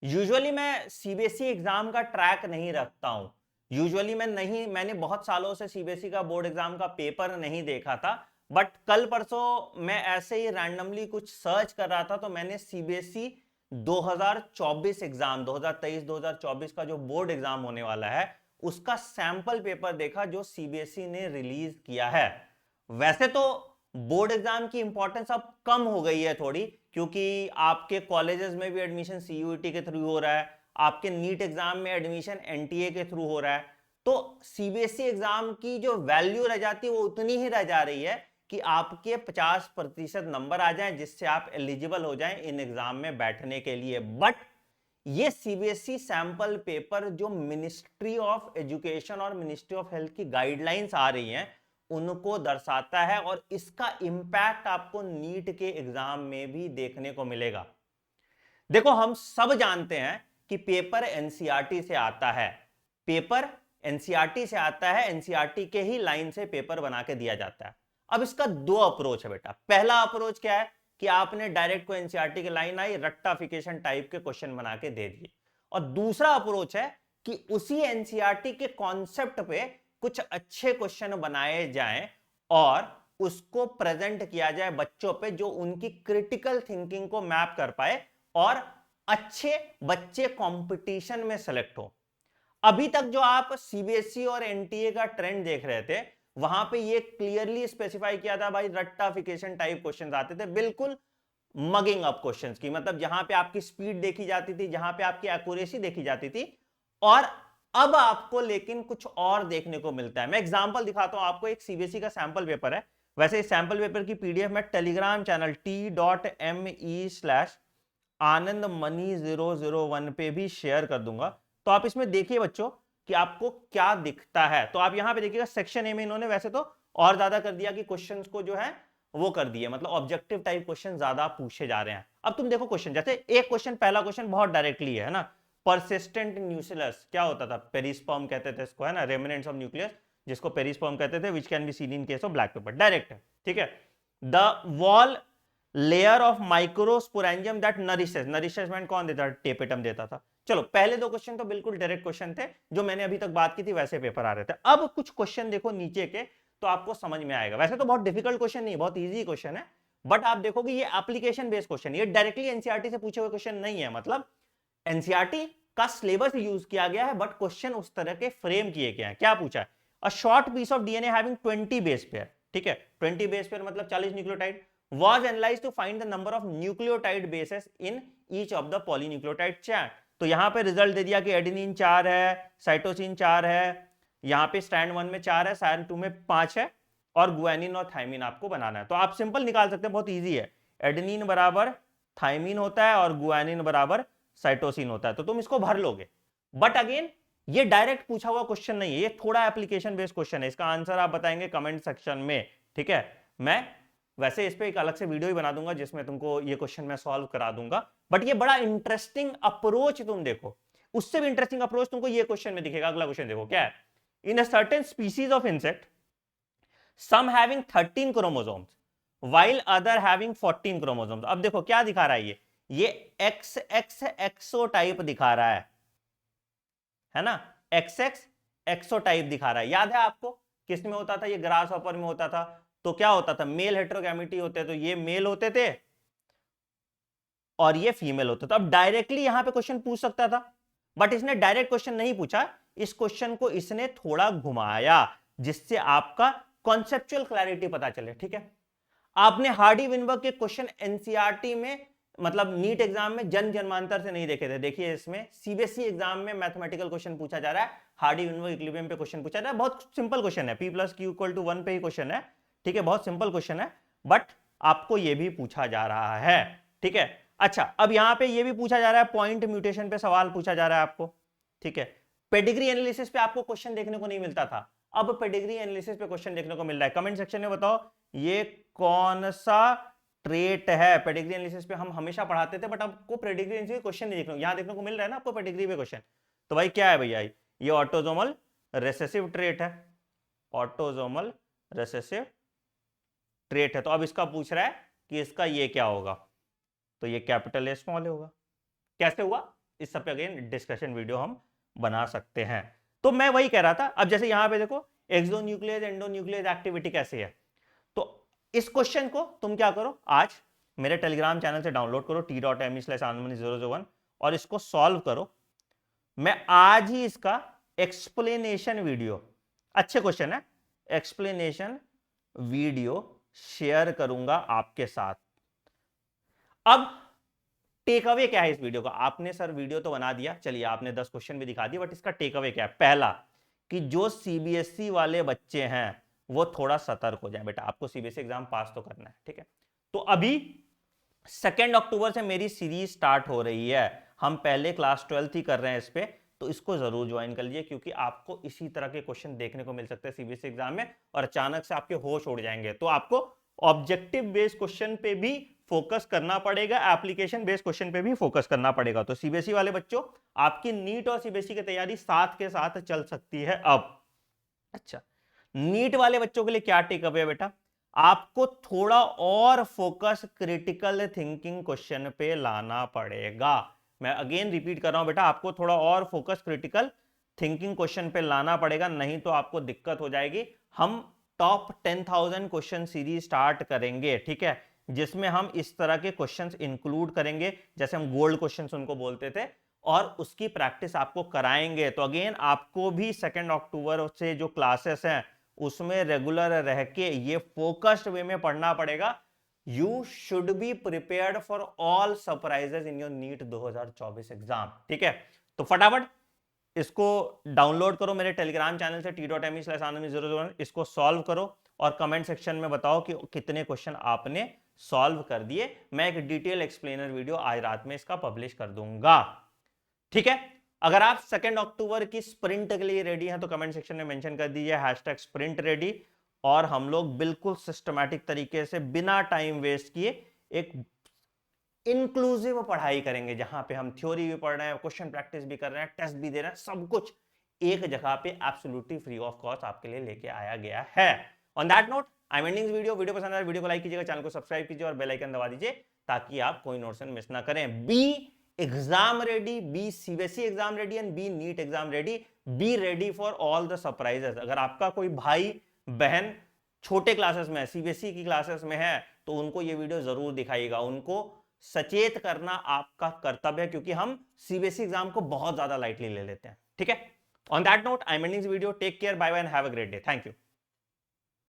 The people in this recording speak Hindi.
यूजुअली मैं सीबीएसई एग्जाम का ट्रैक नहीं रखता हूं। यूजुअली मैंने बहुत सालों से सीबीएसई का बोर्ड एग्जाम का पेपर नहीं देखा था। बट कल परसों मैं ऐसे ही रैंडमली कुछ सर्च कर रहा था तो मैंने सीबीएसई 2024 एग्जाम 2023-2024 का जो बोर्ड एग्जाम होने वाला है उसका सैंपल पेपर देखा जो सीबीएसई ने रिलीज किया है। वैसे तो बोर्ड एग्जाम की इंपॉर्टेंस अब कम हो गई है थोड़ी, क्योंकि आपके कॉलेजेस में भी एडमिशन सीयूईटी के थ्रू हो रहा है, आपके नीट एग्जाम में एडमिशन एनटीए के थ्रू हो रहा है। तो सीबीएसई एग्जाम की जो वैल्यू रह जाती है वो उतनी ही रह जा रही है कि आपके 50% नंबर आ जाएं जिससे आप एलिजिबल हो जाएं इन एग्जाम में बैठने के लिए। बट ये सीबीएसई सैंपल पेपर जो मिनिस्ट्री ऑफ एजुकेशन और मिनिस्ट्री ऑफ हेल्थ की गाइडलाइंस आ रही हैं उनको दर्शाता है और इसका इंपैक्ट आपको नीट के एग्जाम में भी देखने को मिलेगा। देखो हम सब जानते हैं कि पेपर एनसीईआरटी से आता है, पेपर एनसीईआरटी से आता है, एनसीईआरटी के ही लाइन से पेपर बना के दिया जाता है। अब इसका दो अप्रोच है बेटा। पहला अप्रोच क्या है कि आपने डायरेक्ट को एनसीईआरटी की लाइन आई रट्टाफिकेशन टाइप के क्वेश्चन बना के दे दिए, और दूसरा अप्रोच है कि उसी एनसीईआरटी के कॉन्सेप्ट पे कुछ अच्छे क्वेश्चन बनाए जाएं और उसको प्रेजेंट किया जाए बच्चों पे जो उनकी क्रिटिकल थिंकिंग को मैप कर पाए और अच्छे बच्चे कंपटीशन में सेलेक्ट हो। अभी तक जो आप सीबीएसई और एनटीए का ट्रेंड देख रहे थे वहां पे ये क्लियरली स्पेसिफाई किया था भाई रट्टाफिकेशन टाइप क्वेश्चंस आते थे, बिल्कुल मगिंग अप क्वेश्चंस की, मतलब जहां पे आपकी स्पीड देखी जाती थी, जहां पे आपकी एक्यूरेसी देखी जाती थी। और अब आपको लेकिन कुछ और देखने को मिलता है। मैं एग्जांपल दिखाता हूं आपको, एक सीबीएसई का सैंपल पेपर है। वैसे इस सैंपल पेपर की पीडीएफ मैं टेलीग्राम चैनल t.me/आनंद मनी 001 पे भी शेयर कर दूंगा। तो आप इसमें देखिए बच्चों कि आपको क्या दिखता है। तो आप यहां पे देखिएगा सेक्शन ए में इन्होंने वैसे तो और ज्यादा कर दिया कि क्वेश्चंस को जो है वो कर दिए, मतलब ऑब्जेक्टिव टाइप क्वेश्चन ज्यादा पूछे जा रहे हैं। अब तुम देखो क्वेश्चन, जैसे एक क्वेश्चन, पहला क्वेश्चन बहुत डायरेक्टली है ना, परसिस्टेंट न्यूक्लियस क्या होता था, पेरिस्पर्म कहते थे इसको, है ना, रेमिनेंट्स ऑफ न्यूक्लियस जिसको पेरिस्पर्म कहते थे, which can be seen in case of black pepper, direct है, ठीक है। The wall layer of microsporangium that nourishes, nourishment कौन देता था, टेपेटम देता था। चलो पहले दो क्वेश्चन तो बिल्कुल डायरेक्ट क्वेश्चन थे जो मैंने अभी तक बात की थी, वैसे पेपर आ रहे थे। अब कुछ क्वेश्चन देखो नीचे के तो आपको समझ में आएगा। वैसे तो बहुत डिफिकल्ट क्वेश्चन नहीं, बहुत इजी क्वेश्चन है, बट आप देखोगे ये एप्लीकेशन बेस्ड क्वेश्चन, ये डायरेक्टली एनसीईआरटी से पूछे हुए क्वेश्चन नहीं है। मतलब एनसीईआरटी का सिलेबस यूज किया गया है बट क्वेश्चन उस तरह के फ्रेम किए गए हैं। क्या पूछा है, a short piece of DNA having 20 base pair, ठीक है, 20 बेस पेयर मतलब 40 nucleotide, was analyzed to find the number of nucleotide bases in each of the polynucleotide chain। तो यहां पे रिजल्ट दे दिया कि एडेनिन 4 है, साइटोसिन 4 है, यहां पे स्ट्रैंड 1 में 4 है, स्ट्रैंड 2 में 5 है, और गुआनिन और थाइमिन आपको बनाना है। तो आप सिंपल निकाल सकते हैं, बहुत इजी है। एडेनिन बराबर थाइमिन होता है और गुआनिन बराबर साइटोसिन होता है, तो तुम इसको भर लोगे। बट अगेन ये डायरेक्ट पूछा हुआ क्वेश्चन नहीं है, ये थोड़ा एप्लीकेशन बेस्ड क्वेश्चन है। इसका आंसर आप बताएंगे कमेंट सेक्शन में, ठीक है। मैं वैसे इस पे एक अलग से वीडियो ही बना दूंगा जिसमें तुमको ये क्वेश्चन मैं सॉल्व करा दूंगा। बट ये बड़ा इंटरेस्टिंग अप्रोच तुम देखो, उससे भी इंटरेस्टिंग अप्रोच तुमको ये क्वेश्चन में दिखेगा। अगला क्वेश्चन देखो क्या है, in a certain species of insect some having 13 chromosomes while other having 14 chromosomes. अब देखो क्या दिखा रहा है, ये एक्स एक्स एक्सोटाइप दिखा रहा है ना, एक्स एक्स एक्सोटाइप दिखा रहा है। याद है आपको किस में होता था, ये ग्रास हॉपर में होता था। तो क्या होता था, मेल हेटेरोगैमेटी होते, तो ये मेल होते थे और ये फीमेल होते थे। अब डायरेक्टली यहां पे क्वेश्चन पूछ सकता था, बट इसने डायरेक्ट क्वेश्चन नहीं पूछा, इस क्वेश्चन को इसने थोड़ा घुमाया जिससे आपका कॉन्सेप्चुअल क्लैरिटी पता चले, ठीक है। आपने हार्डी विनबर्ग के क्वेश्चन एनसीईआरटी में, मतलब नीट एग्जाम में जन जन्मांतर से नहीं देखे थे। देखिए इसमें सीबीएसई एग्जाम में मैथमेटिकल क्वेश्चन पूछा जा रहा है, हार्डी विनबर्ग इक्विलिब्रियम पे क्वेश्चन पूछा जा रहा है। बहुत सिंपल क्वेश्चन है, P+Q=1 पे ही क्वेश्चन है, ठीक है, बहुत सिंपल क्वेश्चन है, बट आपको यह भी पूछा जा रहा है, ठीक है। अच्छा अब यहां पे यह भी पूछा जा रहा है, पॉइंट म्यूटेशन पे सवाल पूछा जा रहा है आपको, ठीक है। पेडिग्री एनालिसिस पे आपको क्वेश्चन देखने को नहीं मिलता था, अब पेडिग्री एनालिसिस पे क्वेश्चन देखने को मिल रहा है। कमेंट सेक्शन में बताओ ये कौन सा ट्रेट है। पेडिग्री एनालिसिस पे हम हमेशा पढ़ाते थे, बट आपको पेडिग्री एनालिसिस क्वेश्चन नहीं देखने, यहां देखने को मिल रहा है ना आपको पेडिग्री पे क्वेश्चन। तो भाई क्या है भैया, ये ऑटोसोमल रिसेसिव ट्रेट है, ऑटोसोमल रिसेसिव ट्रेट है। तो अब इसका पूछ रहा है कि इसका ये क्या होगा, तो ये कैपिटल ए स्मॉल होगा। कैसे हुआ, इस सब पे अगेन डिस्कशन वीडियो हम बना सकते हैं। तो मैं वही कह रहा था, अब जैसे यहां पे देखो एक्सोन्यूक्लियस एंडोन्यूक्लियस एक्टिविटी कैसे है, तो इस क्वेश्चन को तुम क्या करो, आज मेरे टेलीग्राम चैनल से डाउनलोड करो t.me/anmani001 और इसको सॉल्व करो। मैं आज ही इसका एक्सप्लेनेशन वीडियो, अच्छे क्वेश्चन है, एक्सप्लेनेशन वीडियो शेयर करूंगा आपके साथ। अब टेक अवे क्या है इस वीडियो का, आपने सर वीडियो तो बना दिया, चलिए आपने 10 क्वेश्चन भी दिखा दिए, बट इसका टेक अवे क्या है? पहला कि जो सीबीएसई वाले बच्चे हैं वो थोड़ा सतर्क हो जाएं। बेटा आपको सीबीएसई एग्जाम पास तो करना है, ठीक है? तो अभी 2 अक्टूबर से मेरी सीरीज स्टार्ट हो रही है, हम पहले क्लास 12th ही कर रहे हैं इस पे, तो इसको जरूर ज्वाइन कर लीजिए, क्योंकि आपको इसी तरह के क्वेश्चन देखने को मिल सकते हैं सीबीएसई एग्जाम में, और अचानक से आपके होश उड़ जाएंगे। तो आपको ऑब्जेक्टिव बेस्ड क्वेश्चन पे भी फोकस करना पड़ेगा, एप्लीकेशन बेस्ड क्वेश्चन पे भी फोकस करना पड़ेगा। तो सीबीएसई वाले बच्चों, आपकी नीट और सीबीएसई की तैयारी साथ के साथ चल सकती है अब। अच्छा, नीट वाले बच्चों के लिए क्या टेक अवे है बेटा? आपको थोड़ा और फोकस क्रिटिकल थिंकिंग क्वेश्चन पे लाना पड़ेगा। मैं अगेन रिपीट कर रहा हूं बेटा, आपको थोड़ा और फोकस क्रिटिकल थिंकिंग क्वेश्चन पे लाना पड़ेगा, नहीं तो आपको दिक्कत हो जाएगी। हम टॉप 10,000 क्वेश्चन सीरीज स्टार्ट करेंगे, ठीक है, जिसमें हम इस तरह के क्वेश्चंस इंक्लूड करेंगे, जैसे हम गोल्ड क्वेश्चंस उनको बोलते थे, और उसकी प्रैक्टिस आपको कराएंगे। तो अगेन आपको भी 2 अक्टूबर से जो क्लासेस हैं उसमें रेगुलर रह के ये फोकस्ड वे में पढ़ना पड़ेगा। You should be prepared for all surprises in your NEET 2024 exam, ठीक है? तो फटाफट इसको डाउनलोड करो मेरे टेलीग्राम चैनल से t.me/anmani001, इसको सॉल्व करो और कमेंट सेक्शन में बताओ कि कितने क्वेश्चन आपने सॉल्व कर दिए। मैं एक डिटेल एक्सप्लेनर वीडियो आज रात में इसका पब्लिश कर दूंगा, ठीक है? अगर आप 2 अक्टूबर की स्प्रिंट के लिए रेडी हैं तो कमेंट सेक्शन में मेंशन कर दीजिए #sprintready, और हम लोग बिल्कुल सिस्टमैटिक तरीके से बिना टाइम वेस्ट किए एक इंक्लूसिव पढ़ाई करेंगे, जहां पे हम थ्योरी भी पढ़ रहे हैं, क्वेश्चन प्रैक्टिस भी कर रहे हैं, टेस्ट भी दे रहे हैं, सब कुछ एक जगह पे एब्सोल्युटली फ्री ऑफ कॉस्ट आपके लिए लेके आया गया है। On that note I am ending video पसंद आया वीडियो को लाइक कीजिएगा, चैनल को सब्सक्राइब कीजिए और बेल आइकन दबा दीजिए, ताकि आप कोई नोटिफिकेशन मिस ना करें। Be exam ready, be CBSE exam ready and be NEET exam ready, be ready for all the surprises. अगर आपका कोई भाई बहन छोटे क्लासेस में है, सीबीएसई की क्लासेस में है, तो उनको ये वीडियो जरूर दिखाइएगा, उनको सचेत करना आपका कर्तव्य है, क्योंकि हम सीबीएसई एग्जाम को बहुत ज्यादा लाइटली ले लेते हैं, ठीक है? On that note I am ending this video, take care, bye bye and have a great day, thank you.